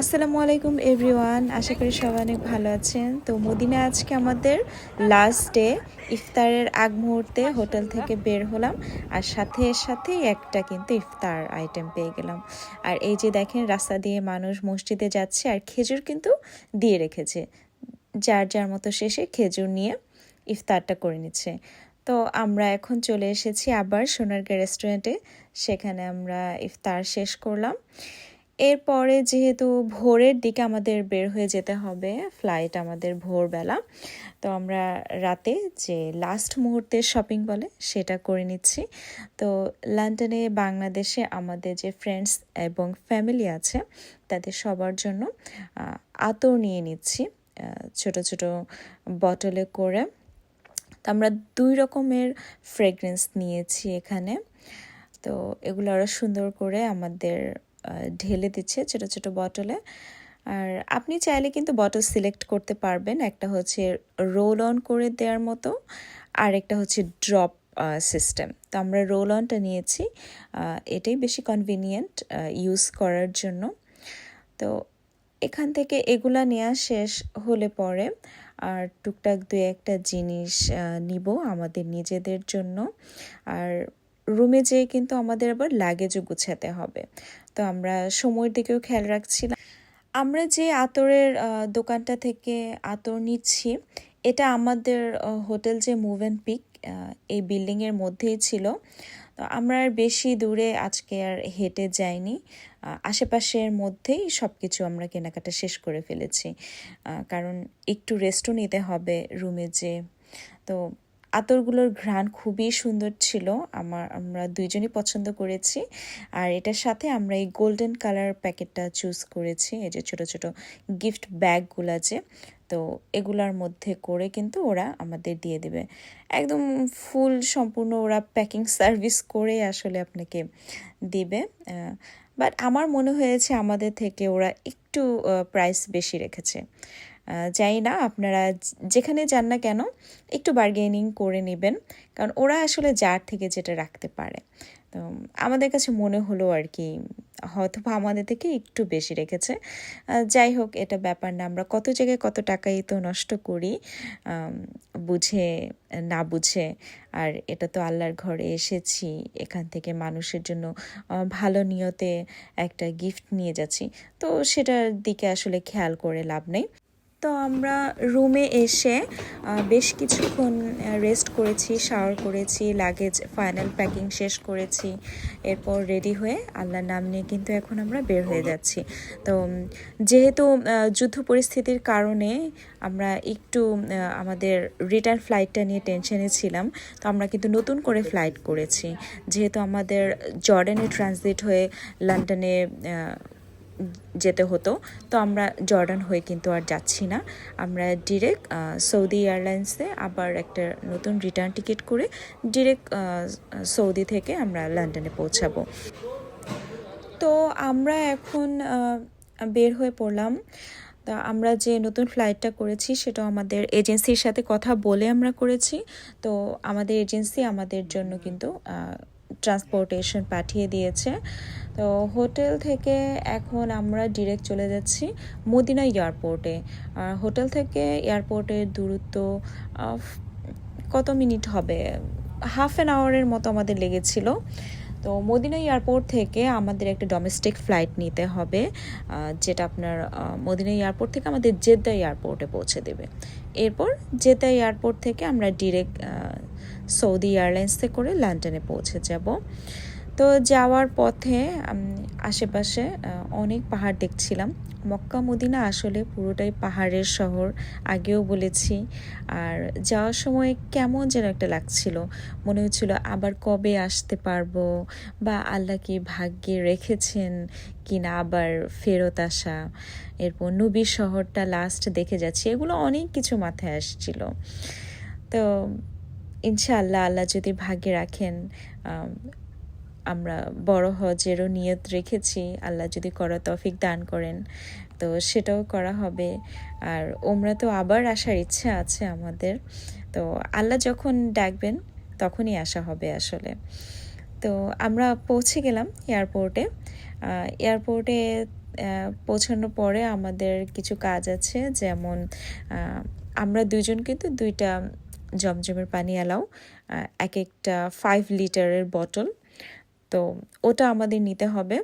আসসালামু আলাইকুম এভরিওয়ান, আশা করি সবাই অনেক ভালো আছেন। তো মদিনা আজকে আমাদের লাস্ট ডে। ইফতারের আগ মুহূর্তে হোটেল থেকে বের হলাম, আর সাথে সাথেই একটা কিন্তু ইফতার আইটেম পেয়ে গেলাম। আর এই যে দেখেন, রাস্তা দিয়ে মানুষ মসজিদে যাচ্ছে আর খেজুর কিন্তু দিয়ে রেখেছে, যার যার মতো শেষে খেজুর নিয়ে ইফতারটা করে নিচ্ছে। তো আমরা এখন চলে এসেছি আবার সোনারগাঁ রেস্টুরেন্টে, সেখানে আমরা ইফতার শেষ করলাম। এরপরে যেহেতু ভোরের দিকে আমাদের বের হয়ে যেতে হবে, ফ্লাইট আমাদের ভোরবেলা, তো আমরা রাতে যে লাস্ট মুহূর্তের শপিং বলে সেটা করে নিচ্ছি। তো লন্ডনে বাংলাদেশে আমাদের যে ফ্রেন্ডস এবং ফ্যামিলি আছে তাদের সবার জন্য আতর নিয়ে নিচ্ছি ছোট ছোট বটলে করে। তো আমরা 2 রকমের ফ্রেগরেন্স নিয়েছি এখানে। তো এগুলো আরও সুন্দর করে আমাদের ঢেলে দিচ্ছে ছোট ছোট বটলে। আর আপনি চাইলে কিন্তু বটল সিলেক্ট করতে পারবেন, একটা হচ্ছে রোল অন করে দেওয়ার মতো, আর একটা হচ্ছে ড্রপ সিস্টেম। তো আমরা রোল অনটা নিয়েছি, এটাই বেশি কনভিনিয়েন্ট ইউজ করার জন্য। তো এখান থেকে এগুলা নেওয়া শেষ হলে পরে আর টুকটাক 2-1টা জিনিস নিব আমাদের নিজেদের জন্য। আর রুমে যেয়ে কিন্তু আমাদের আবার লাগেজও গুছাতে হবে, তো আমরা সময়ের দিকেও খেয়াল রাখছিলাম। আমরা যে আতরের দোকানটা থেকে আতর নিচ্ছি, এটা আমাদের হোটেল যে মুভ অ্যান্ড পিক এই বিল্ডিংয়ের মধ্যেই ছিল। তো আমরা আর বেশি দূরে আজকে আর হেঁটে যাইনি, আশেপাশের মধ্যেই সব কিছু আমরা কেনাকাটা শেষ করে ফেলেছি, কারণ একটু রেস্টও নিতে হবে রুমে যে। তো আতরগুলোর ঘ্রাণ খুবই সুন্দর ছিল, আমরা দুইজনই পছন্দ করেছি। আর এটার সাথে আমরা এই গোল্ডেন কালার প্যাকেটটা চুজ করেছি, এই যে ছোট ছোট গিফট ব্যাগগুলা যে, তো এগুলার মধ্যে করে কিন্তু ওরা আমাদের দিয়ে দেবে একদম ফুল সম্পূর্ণ, ওরা প্যাকিং সার্ভিস করে আসলে আপনাকে দিবে। বাট আমার মনে হয়েছে আমাদের থেকে ওরা একটু প্রাইস বেশি রেখেছে। যাই না, আপনারা যেখানে যান না কেন একটু বার্গেনিং করে নেবেন, কারণ ওরা আসলে যার থেকে যেটা রাখতে পারে। তো আমাদের কাছে মনে হলো আর কি হয়তো আমাদের থেকে একটু বেশি রেখেছে। যাই হোক, এটা ব্যাপার না, আমরা কত জায়গায় কত টাকাই তো নষ্ট করি বুঝে না বুঝে। আর এটা তো আল্লাহর ঘরে এসেছি, এখান থেকে মানুষের জন্য ভালো নিয়তে একটা গিফট নিয়ে যাচ্ছি, তো সেটার দিকে আসলে খেয়াল করে লাভ নেই। তো আমরা রুমে এসে বেশ কিছুক্ষণ রেস্ট করেছি, শাওয়ার করেছি, লাগেজ ফাইনাল প্যাকিং শেষ করেছি। এরপর রেডি হয়ে আল্লাহর নাম নিয়ে কিন্তু এখন আমরা বের হয়ে যাচ্ছি। তো যেহেতু যুদ্ধ পরিস্থিতির কারণে আমরা একটু আমাদের রিটার্ন ফ্লাইটটা নিয়ে টেনশনে ছিলাম, তো আমরা কিন্তু নতুন করে ফ্লাইট করেছি। যেহেতু আমাদের জর্ডানে ট্রানজিট হয়ে লন্ডনে যেতে হতো, তো আমরা জর্ডান হয়ে কিন্তু আর যাচ্ছি না, আমরা ডিরেক্ট সৌদি এয়ারলাইন্সে আবার একটা নতুন রিটার্ন টিকিট করে ডিরেক্ট সৌদি থেকে আমরা লন্ডনে পৌঁছাবো। তো আমরা এখন বের হয়ে পড়লাম। তা আমরা যে নতুন ফ্লাইটটা করেছি সেটা আমাদের এজেন্সির সাথে কথা বলে আমরা করেছি। তো আমাদের এজেন্সি আমাদের জন্য কিন্তু ট্রান্সপোর্টেশন পাঠিয়ে দিয়েছে। তো হোটেল থেকে এখন আমরা ডিরেক্ট চলে যাচ্ছি মদিনা এয়ারপোর্টে। আর হোটেল থেকে এয়ারপোর্টের দূরত্ব কত মিনিট হবে, হাফ অ্যান আওয়ারের মতো আমাদের লেগেছিল। তো মদিনা এয়ারপোর্ট থেকে আমাদের একটা ডোমেস্টিক ফ্লাইট নিতে হবে, যেটা আপনার মদিনা এয়ারপোর্ট থেকে আমাদের জেদ্দা এয়ারপোর্টে পৌঁছে দেবে। এরপর জেদ্দা এয়ারপোর্ট থেকে আমরা ডিরেক্ট সৌদি এয়ারলাইন্সে করে লন্ডনে পৌঁছে যাব। তো যাওয়ার পথে আশেপাশে অনেক পাহাড় দেখছিলাম। মক্কা মদিনা আসলে পুরোটাই পাহাড়ের শহর, আগেও বলেছি। আর যাওয়ার সময় কেমন যেন একটা লাগছিল, মনে হচ্ছিল আবার কবে আসতে পারবো, বা আল্লাহ কি ভাগ্যে রেখেছেন কি না আবার ফেরত আসা। এরপর নবীর শহরটা লাস্ট দেখে যাচ্ছি, এগুলো অনেক কিছু মাথায় আসছিল। তো ইনশাআল্লাহ আল্লাহ যদি ভাগ্যে রাখেন, আমরা বড় হজেরও নিয়ত রেখেছি, আল্লাহ যদি করার তৌফিক দান করেন তো সেটাও করা হবে। আর ওমরা তো আবার আসার ইচ্ছা আছে আমাদের, তো আল্লাহ যখন ডাকবেন তখনই আসা হবে আসলে। তো আমরা পৌঁছে গেলাম এয়ারপোর্টে। এয়ারপোর্টে পৌঁছানোর পরে আমাদের কিছু কাজ আছে, যেমন আমরা দুজন কিন্তু 2টা জমজমের পানি অ্যালাউ, এক একটা 5 লিটারের বটল, তো ওটা আমাদের নিতে হবে।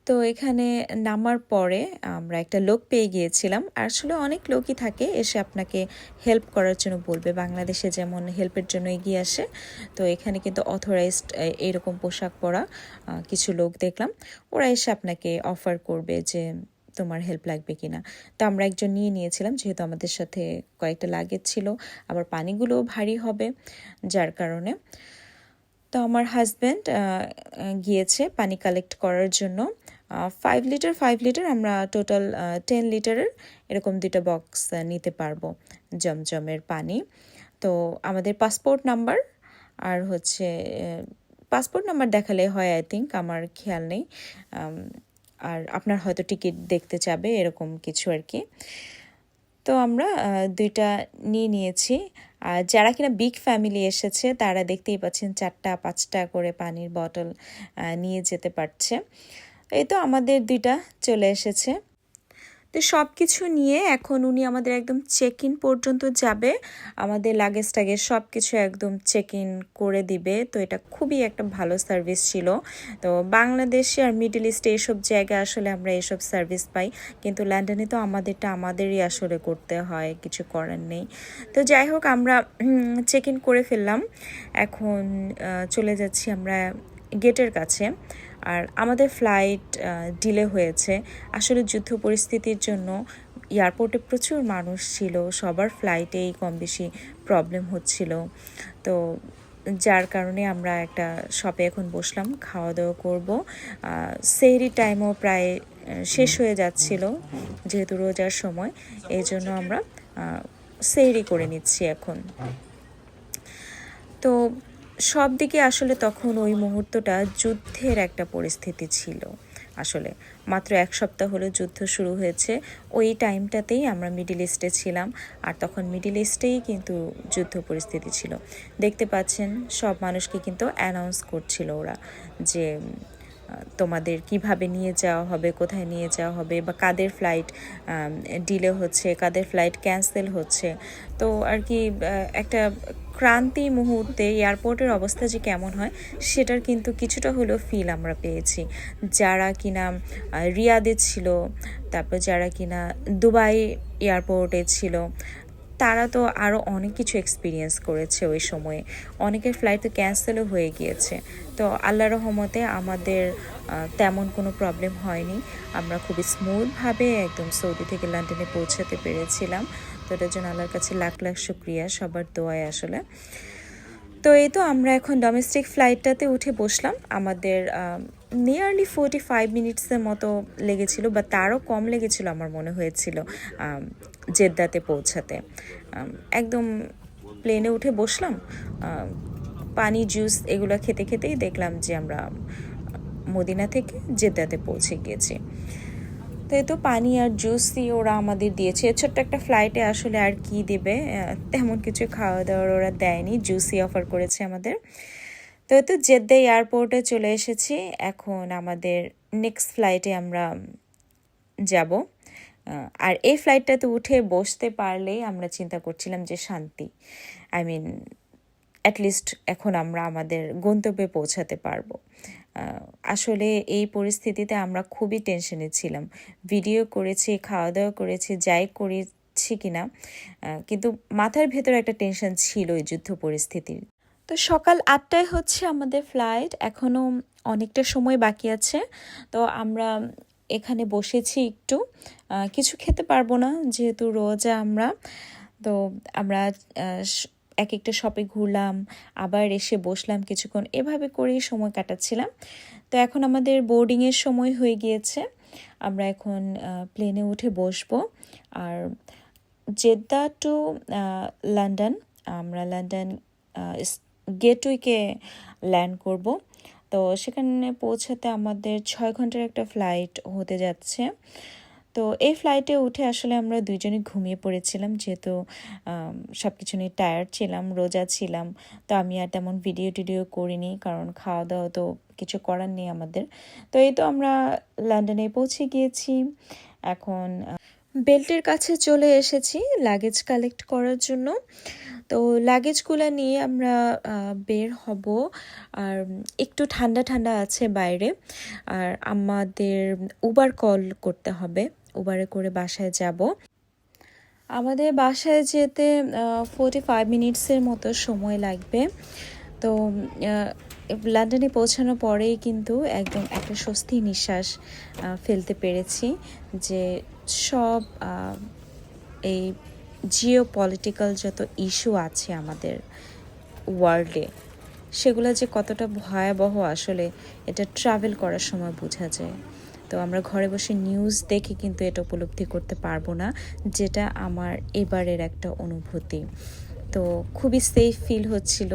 তো এখানে নামার পরে আমরা একটা লোক পেয়ে গিয়েছিলাম। আসলে অনেক লোকই থাকে এসে আপনাকে হেল্প করার জন্য বলবে, বাংলাদেশে যেমন হেল্পের জন্য এগিয়ে আসে, তো এখানে কিন্তু অথরাইজড এইরকম পোশাক পরা কিছু লোক দেখলাম, ওরা এসে আপনাকে অফার করবে যে তোমার হেল্প লাগবে কিনা। তো আমরা একজন নিয়েছিলাম, যেহেতু আমাদের সাথে কয়েকটা লাগেজ ছিল, আবার পানিগুলোও ভারী হবে, যার কারণে। তো আমার হাজব্যান্ড গিয়েছে পানি কালেক্ট করার জন্য। 5 লিটার আমরা টোটাল 10 লিটারের এরকম 2টা বক্স নিতে পারবো জমজমের পানি। তো আমাদের পাসপোর্ট নাম্বার আর হচ্ছে পাসপোর্ট নাম্বার দেখালে হয়, আই থিঙ্ক, আমার খেয়াল নেই, আর আপনার হয়তো টিকিট দেখতে চাবে এরকম কিছু আর কি। তো আমরা 2টা নিয়েছি। আর যারা কিনা বিগ ফ্যামিলি এসেছে তারা দেখতেই পাচ্ছেন 4টা 5টা করে পানির বটল নিয়ে যেতে পারছে। এই তো আমাদের 2টা চলে এসেছে। তো সব কিছু নিয়ে এখন উনি আমাদের একদম চেক ইন পর্যন্ত যাবে, আমাদের লাগেজ টাগেজ সব কিছু একদম চেক ইন করে দিবে। তো এটা খুবই একটা ভালো সার্ভিস ছিল। তো বাংলাদেশে আর মিডল ইস্টে এইসব জায়গায় আসলে আমরা এইসব সার্ভিস পাই, কিন্তু লন্ডনে তো আমাদেরটা আমাদেরই আসলে করতে হয়, কিছু করার নেই। তো যাই হোক, আমরা চেক ইন করে ফেললাম। এখন চলে যাচ্ছি আমরা গেটের কাছে। আর আমাদের ফ্লাইট ডিলে হয়েছে। আসলে যুদ্ধ পরিস্থিতির জন্য এয়ারপোর্টে প্রচুর মানুষ ছিল, সবার ফ্লাইটেই কম বেশি প্রবলেম হচ্ছিল। তো যার কারণে আমরা একটা শপে এখন বসলাম, খাওয়া দাওয়া করবো। সেহরি টাইমও প্রায় শেষ হয়ে যাচ্ছিল, যেহেতু রোজার সময়, এই জন্য আমরা সেহরি করে নিচ্ছি এখন। তো সব দিকে আসলে তখন ওই মুহূর্তটা যুদ্ধের একটা পরিস্থিতি ছিল। আসলে মাত্র 1 সপ্তাহ হলো যুদ্ধ শুরু হয়েছে, ওই টাইমটাতেই আমরা মিডল ইস্টে ছিলাম, আর তখন মিডল ইস্টেই কিন্তু যুদ্ধ পরিস্থিতি ছিল। দেখতে পাচ্ছেন সব মানুষকে কিন্তু অ্যানাউন্স করছিল ওরা যে তোমাদের কিভাবে নিয়ে যাওয়া হবে, কোথায় নিয়ে যাওয়া হবে, বা কাদের ফ্লাইট ডিলে হচ্ছে, কাদের ফ্লাইট ক্যান্সেল হচ্ছে। তো আর কি একটা ক্রান্তি মুহূর্তে এয়ারপোর্টের অবস্থা যে কেমন হয় সেটার কিন্তু কিছুটা হলেও ফিল আমরা পেয়েছি। যারা কিনা রিয়াদে ছিল, তারপর যারা কিনা দুবাই এয়ারপোর্টে ছিল, তারা তো আরও অনেক কিছু এক্সপিরিয়েন্স করেছে ওই সময়ে। অনেকের ফ্লাইট তো ক্যান্সেলও হয়ে গিয়েছে। তো আল্লাহর রহমতে আমাদের তেমন কোনো প্রবলেম হয়নি, আমরা খুবই স্মুথভাবে একদম সৌদি থেকে লন্ডনে পৌঁছাতে পেরেছিলাম। তো এটার জন্য আল্লাহর কাছে লাখ লাখ শুক্রিয়া, সবার দোয়ায় আসলে। তো এই তো আমরা এখন ডোমেস্টিক ফ্লাইটটাতে উঠে বসলাম। আমাদের নিয়ারলি 45 মিনিটসের মতো লেগেছিল, বা তারও কম লেগেছিল আমার মনে হয়েছিল জেদ্দাতে পৌঁছাতে। একদম প্লেনে উঠে বসলাম, পানি জুস এগুলো খেতে খেতেই দেখলাম যে আমরা মদিনা থেকে জেদ্দাতে পৌঁছে গিয়েছি। তো এই তো পানি আর জুসই ওরা আমাদের দিয়েছে। ছোট্ট একটা ফ্লাইটে আসলে আর কি দেবে, তেমন কিছু খাওয়া দাওয়ার ওরা দেয়নি, জুসই অফার করেছে আমাদের। তো এই তো জেদ্দা এয়ারপোর্টে চলে এসেছি। এখন আমাদের নেক্সট ফ্লাইটে আমরা যাব। আর এই ফ্লাইটটাতে উঠে বসতে পারলেই আমরা চিন্তা করছিলাম যে শান্তি, আই মিন অ্যাটলিস্ট এখন আমরা আমাদের গন্তব্যে পৌঁছাতে পারবো। আসলে এই পরিস্থিতিতে আমরা খুবই টেনশনে ছিলাম, ভিডিও করেছি, খাওয়া দাওয়া করেছি, যাই করেছি কিনা, কিন্তু মাথার ভেতরে একটা টেনশন ছিল এই যুদ্ধ পরিস্থিতির। তো সকাল 8টায় হচ্ছে আমাদের ফ্লাইট, এখনও অনেকটা সময় বাকি আছে। তো আমরা এখানে বসেছি একটু, কিছু খেতে পারবো না যেহেতু রোজা আমরা। তো আমরা এক একটা শপে ঘুরলাম, আবার এসে বসলাম কিছুক্ষণ, এভাবে করেই সময় কাটাচ্ছিলাম। তো এখন আমাদের বোর্ডিংয়ের সময় হয়ে গিয়েছে, আমরা এখন প্লেনে উঠে বসবো। আর জেদ্দা টু লন্ডন, আমরা লন্ডন গেটওয়েকে ল্যান্ড করব। তো সেখানে পৌঁছাতে আমাদের 6 ঘন্টার একটা ফ্লাইট হতে যাচ্ছে। তো এই ফ্লাইটে উঠে আসলে আমরা দুইজনই ঘুমিয়ে পড়েছিলাম, যেহেতু সব কিছু নিয়ে টায়ার্ড ছিলাম, রোজা ছিলাম। তো আমি আর তেমন ভিডিও টিডিও করিনি, কারণ খাওয়া দাওয়া তো কিছু করার নেই আমাদের। তো এই তো আমরা লন্ডনে পৌঁছে গিয়েছি। এখন বেল্টের কাছে চলে এসেছি লাগেজ কালেক্ট করার জন্য। তো লাগেজগুলো নিয়ে আমরা বের হব। আর একটু ঠান্ডা ঠান্ডা আছে বাইরে, আর আমাদের উবার কল করতে হবে, উবারে করে বাসায় যাব। আমাদের বাসায় যেতে 45 মিনিটসের মতো সময় লাগবে। তো লন্ডনে পৌঁছানোর পরেই কিন্তু একদম একটা স্বস্তি নিঃশ্বাস ফেলতে পেরেছি, যে সব এই জিও পলিটিক্যাল যত ইস্যু আছে আমাদের ওয়ার্ল্ডে, সেগুলো যে কতটা ভয়াবহ আসলে এটা ট্রাভেল করার সময় বোঝা যায়। তো আমরা ঘরে বসে নিউজ দেখে কিন্তু এটা উপলব্ধি করতে পারবো না, যেটা আমার এবারের একটা অনুভূতি। তো খুবই সেফ ফিল হচ্ছিল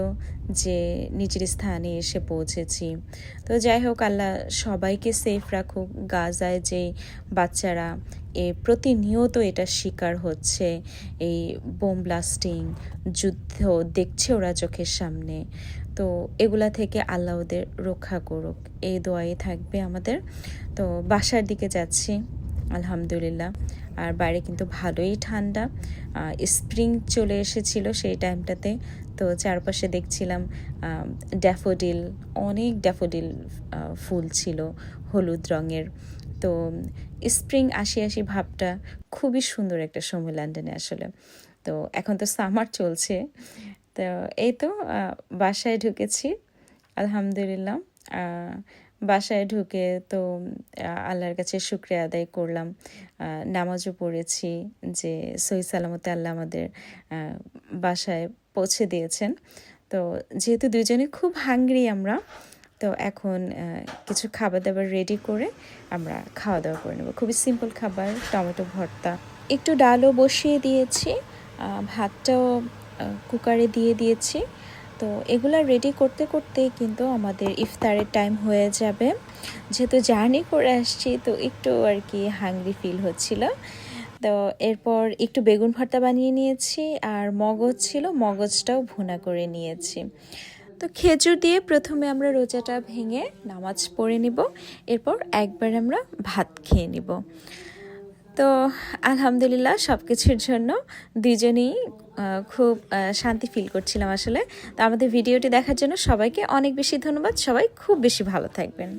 যে নিজের স্থানে এসে পৌঁছেছি। তো যাই হোক, আল্লাহ সবাইকে সেফ রাখুক। গাজায় যে বাচ্চারা প্রতিনিয়ত এটা শিকার হচ্ছে, এই বোম ব্লাস্টিং, যুদ্ধ দেখছে ওরা চোখের সামনে, তো এগুলা থেকে আল্লাহ ওদের রক্ষা করুক, এই দোয়াই থাকবে আমাদের। তো বাসার দিকে যাচ্ছি আলহামদুলিল্লাহ। আর বাইরে কিন্তু ভালোই ঠান্ডা, স্প্রিং চলে এসেছিল সেই টাইমটাতে। তো চারপাশে দেখছিলাম ড্যাফোডিল, অনেক ড্যাফোডিল ফুল ছিল হলুদ রঙের। তো স্প্রিং আসি আসি ভাবটা, খুবই সুন্দর একটা সময় লন্ডনে আসলে। তো এখন তো সামার চলছে। তো এই তো বাসায় ঢুকেছি আলহামদুলিল্লাহ। বাসায় ঢুকে তো আল্লাহর কাছে শুকরিয়া আদায় করলাম, নামাজও পড়েছি যে সহি সালামতে আল্লাহ আমাদের বাসায় পৌঁছে দিয়েছেন। তো যেহেতু দুজনে খুব হাংরি আমরা, তো এখন কিছু খাবার দাবার রেডি করে আমরা খাওয়া দাওয়া করে নেব। খুবই সিম্পল খাবার, টমেটো ভর্তা, একটু ডালও বসিয়ে দিয়েছি, ভাতটাও কুকারে দিয়ে দিয়েছি। তো এগুলো রেডি করতে করতে কিন্তু আমাদের ইফতারের টাইম হয়ে যাবে। যেহেতু জার্নি করে আসছি, তো একটু আর কি হাংরি ফিল হচ্ছিল। তো এরপর একটু বেগুন ভর্তা বানিয়ে নিয়েছি, আর মগজ ছিল, মগজটাও ভুনা করে নিয়েছি। তো খেজুর দিয়ে প্রথমে আমরা রোজাটা ভেঙে নামাজ পড়ে নিব, এরপর একবার আমরা ভাত খেয়ে নিব। তো আলহামদুলিল্লাহ সব কিছুর জন্য দুজনেই খুব শান্তি ফিল করছিলাম আসলে। তো আমাদের ভিডিওটি দেখার জন্য সবাইকে অনেক বেশি ধন্যবাদ। সবাই খুব বেশি ভালো থাকবেন।